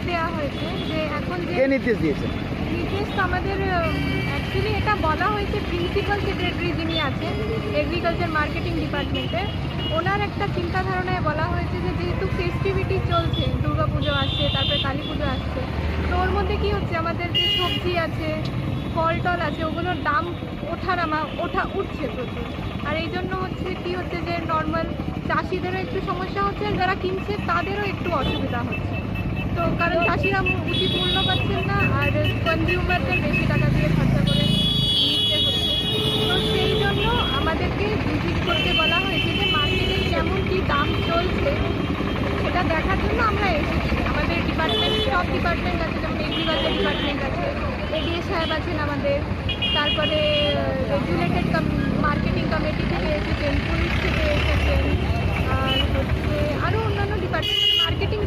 দেওয়া হয়েছে যে এখন যে কে নির্দেশ দিয়েছে? নির্দেশ তো আমাদের অ্যাকচুয়ালি এটা বলা হয়েছে প্রিন্সিপাল সেক্রেটারি যিনি আছেন এগ্রিকালচার মার্কেটিং ডিপার্টমেন্টে, ওনার একটা চিন্তা ধারণায় বলা হয়েছে যে যেহেতু ফেস্টিভিটি চলছে, দুর্গা পুজো আসছে, তারপরে কালী পুজো আসছে, তো ওর মধ্যে কী হচ্ছে আমাদের যে সবজি আছে, ফল টল আছে, ওগুলোর দাম উঠছে প্রচুর। আর এই জন্য হচ্ছে কী হচ্ছে যে নর্মাল চাষিদেরও একটু সমস্যা হচ্ছে, আর যারা কিনছে তাদেরও একটু অসুবিধা হচ্ছে। তো কারণ চাষিরা উচিত মূল্য পাচ্ছেন না, আর কনজিউমারদের বেশি টাকা দিয়ে খরচা করে নিতে হচ্ছে। তো সেই জন্য আমাদেরকে ভিজিট করতে বলা হয়েছে যে মার্কেটে কেমন কী দাম চলছে সেটা দেখার জন্য আমরা এসেছি। আমাদের ডিপার্টমেন্ট, সব ডিপার্টমেন্ট আছে, যেমন এগ্রিকালচার ডিপার্টমেন্ট আছে, এডিএ সাহেব আছেন আমাদের, তারপরে রেগুলেটেড মার্কেটিং কমিটি থেকে এসেছেন, পুলিশ থেকে এসেছেন, আর হচ্ছে আরও অন্যান্য ডিপার্টমেন্ট, মার্কেটিং